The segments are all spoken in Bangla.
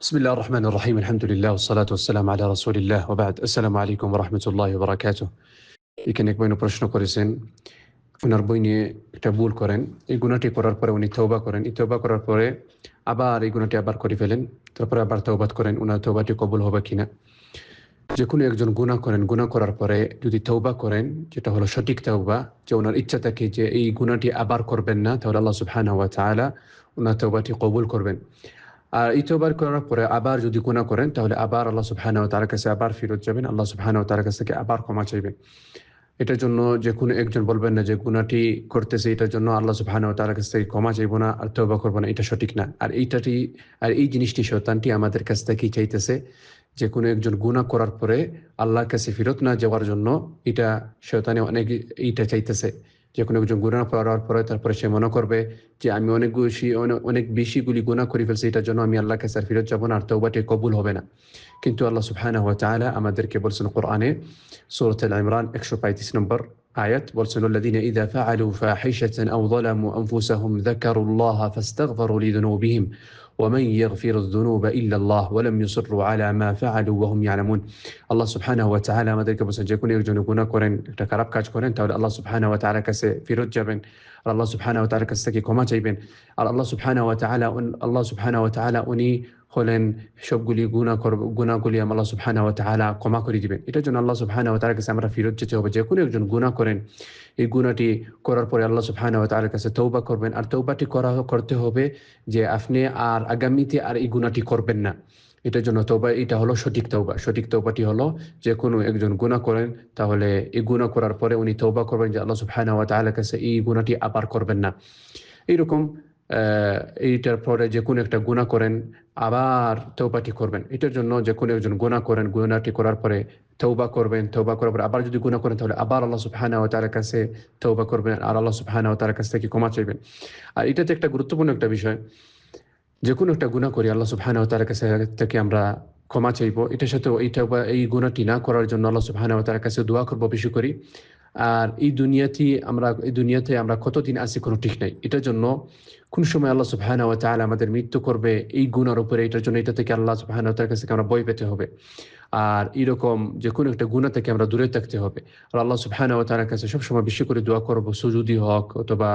بسم الله الرحمن الرحيم الحمد لله والصلاة والسلام على رسول الله وبعد আসসালামু আলাইকুম ওয়া রাহমাতুল্লাহি ওয়া বারাকাতুহু। এখানে এক বইনে প্রশ্ন করেছেন, উনার বই নিয়ে একটা ভুল করেন, এই গুনাহটি করার পরে উনি তওবা করেন, এই তওবা করার পরে আবার এই গুনাহটি আবার করে ফেলেন, তারপরে আবার তওবাত করেন, উনার তওবাটি কবুল হবে কিনা। যে কোনো একজন গুনাহ করেন, গুনাহ করার পরে যদি তওবা করেন, যেটা হলো সঠিক তওবা, যে উনার ইচ্ছা থাকে যে এই গুনাহটি আবার করবেন না, তাহলে আল্লাহ সুবহানাহু ওয়া তাআলা উনার তওবাটি কবুল করবেন। আর এই তওবা করার পরে আবার যদি গুনাহ করেন, তাহলে আবার আল্লাহ সুবহানাহু ওয়া তাআলার কাছে আবার ফিরত যাবেন, আল্লাহ সুবহানাহু ওয়া তাআলার কাছ থেকে আবার ক্ষমা চাইবেন। এটার জন্য যে কোনো একজন বলবেন না যে গুনাহটি করতেছি এটার জন্য আল্লাহ সুবহানাহু ওয়া তাআলার কাছ থেকে ক্ষমা চাইবো না আর তওবা করব না, এটা সঠিক না। আর এই জিনিসটি শয়তানটি আমাদের কাছ থেকেই চাইতেছে, যে কোনো একজন গুনাহ করার পরে আল্লাহর কাছে ফিরত না যাওয়ার জন্য এটা শয়তানে অনেক এইটা চাইতেছে। যে কোনো একজন গুনাহ করার পরে তারপরে সে মনে করবে যে আমি অনেক বেশিগুলি গুনাহ করে ফেলছি, এটার জন্য আমি আল্লাহর কাছে আর ফিরত যাব না আর তওবাটি কবুল হবে না। কিন্তু আল্লাহ সুবহানাহু ওয়া তাআলা আমাদেরকে বলছেন কোরআনে সূরা আল ইমরান ১৩৫ নম্বর আয়াত, বলছেন আল্লাযীনা ইযা ফাআলু ফাহিশাতান আও যালামু আনফুসাহুম যাকারুল্লাহা ফাস্তাগফিরু লিযুনুবিহিম ওয়া মান ইয়াগফিরুয যুনুবা ইল্লা আল্লাহ ওয়া লাম ইউসিররু আলা মা ফাআলু ওয়া হুম ইয়ালামুন। আল্লাহ সুবহানাহু ওয়া তাআলা আমাদেরকে বলছেন যে কোনো একজন গুনাহ করেন, একটা খারাপ কাজ করেন, তাহলে আল্লাহ সুবহানাহু ওয়া তাআলার কাছে ফিরত যাবেন আর আল্লাহ সুবহানাহু ওয়া তাআলার কাছ থেকে ক্ষমা চাইবেন। আর আল্লাহ সুবহানাহু ওয়া তাআলা উনি হলেন সবগুলি গুনাহগুলি আল্লাহ সুবহানাহু ওয়া তাআলা ক্ষমা করে দিবেন। এটার জন্য আল্লাহ সুবহানাহু ওয়া তাআলার কাছে আমরা ফিরত যেতে হবে। যে কোনো একজন গুনাহ করেন, এই গুনাহটি করার পরে আল্লাহ সুবহানাহু ওয়া তাআলার কাছে তওবা করবেন। আর তওবাটি করতে হবে যে আপনি আর আগামীতে আর এই গুনাহটি করবেন না। এটার জন্য তওবা, এটা হলো সঠিক তওবা। সঠিক তওবাটি হলো যে কোনো একজন গুনাহ করেন, তাহলে এই গুনাহ করার পরে উনি তওবা করবেন যে আল্লাহ সুবহানাহু ওয়া তাআলার কাছে এই গুনাহটি আবার করবেন না। এইরকম এইটার পরে যে কোনো একটা গুনাহ করেন, আবার তওবাটি করবেন। এটার জন্য যে কোনো একজন গুনাহ করেন, গুনাহটি করার পরে তওবা করবেন, তওবা করার পরে আবার যদি গুনাহ করেন, তাহলে আবার আল্লাহ সুবহানাহু ওয়া তাআলার কাছে তওবা করবেন আর আল্লাহ সুবহানাহু ওয়া তাআলার কাছ থেকে ক্ষমা চাইবেন। আর এটাতে একটা গুরুত্বপূর্ণ একটা বিষয়, যে কোনো একটা গুনাহ করি আল্লাহ সুবহানাহু ওয়া তাআলার কাছে থেকে আমরা ক্ষমা চাইবো। এটার সাথেও এই গুনাহটি না করার জন্য আল্লাহ সুবহানাহু ওয়া তাআলার কাছে দোয়া করব বেশি করে। আর এই দুনিয়াতে আমরা কতদিন আছি কোনো ঠিক নাই। এটার জন্য কোন সময় আল্লাহ সুবহানাহু ওয়া তাআলা আমাদের মৃত্যু করবে এই গুনার উপরে, এটার জন্য এটা থেকে আল্লাহ সুবহানাহু ওয়া তাআলার কাছ থেকে আমরা ভয় পেতে হবে। আর এরকম যে কোনো একটা গুনাহ থেকে আমরা দূরে থাকতে হবে। আর আল্লাহ সুবহানাহু ওয়া তাআলার কাছে সবসময় বেশি করে দোয়া করব, সুজুদি হক অথবা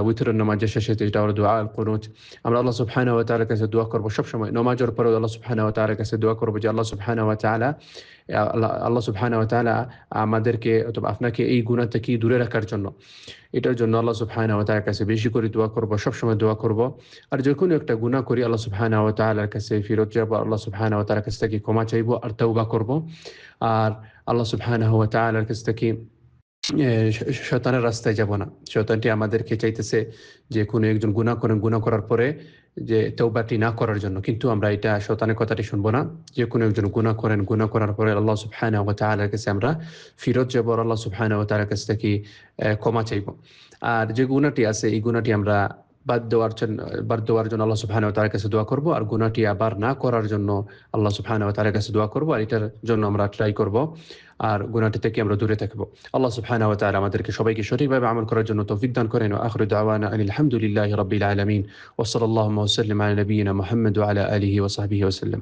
উইতরের নামাজের শেষে যেটা হলো দোয়া আল কুনুত। আমরা আল্লাহ সুবহানাহু ওয়া তাআলার কাছে দোয়া করব সবসময়। নামাজের পরেও আল্লাহ সুবহানাহু ওয়া তাআলার কাছে দোয়া করব যে আল্লাহ সুবহানাহু ওয়া তাআলা আল্লাহ সুবহানাহু ওয়া তাআলা আমাদেরকে অথবা আপনাকে এই গুনাহ থেকে দূরে রাখার জন্য। এটার জন্য আল্লাহ সুবহানাহু ওয়া তাআলার কাছে বেশি করে দোয়া করব, সবসময় দোয়া করব। আর যে কোনো একটা গুনাহ করি আল্লাহ সুবহানাহু ওয়া তাআলার কাছে ফিরত যাব, আল্লাহ সুবহানাহু ওয়া তাআলার কাছ থেকে ক্ষমা চাইবো আর তওবা করব। আর আল্লাহ সুবহানাহু ওয়া তাআলার কাছ থেকে শয়তানের রাস্তায় যাব না। শয়তানটি আমাদেরকে চাইতেছে যে কোনো একজন গুনাহ করেন, গুনাহ করার পরে যে তওবাটি না করার জন্য। কিন্তু আমরা এটা শয়তানের কথাটি শুনব না। যে কোনো একজন গুনাহ করেন, গুনাহ করার পরে আল্লাহ সুবহানাহু ওয়া তাআলার কাছে আমরা ফিরত যাব আর আল্লাহ সুবহানাহু ওয়া তাআলার কাছ থেকে ক্ষমা চাইব। আর যে গুনাহটি আছে এই গুনাহটি আমরা বাদ দেওয়ার জন্য আল্লাহ সুবহানাহু ওয়া তাআলার কাছে দোয়া করব। আর গুনাহটি আবার না করার জন্য আল্লাহ সুবহানাহু ওয়া তাআলার কাছে দোয়া করব। আর এটার জন্য আমরা ট্রাই করব। আর গুনাহটি থেকে আমরা দূরে থাকব। আল্লাহ সুবহানাহু ওয়া তাআলা আমাদেরকে সবাইকে সঠিকভাবে আমল করার জন্য তৌফিক দান করেন। ওয়া আখিরু দাওয়ানা আনিল হামদুলিল্লাহি রাব্বিল আলামিন। ওয়া সাল্লাল্লাহু ওয়া সাল্লাম আলা নাবিয়িনা মুহাম্মদ ওয়া আলা আলিহি ওয়া সাহবিহি ওয়া সাল্লাম।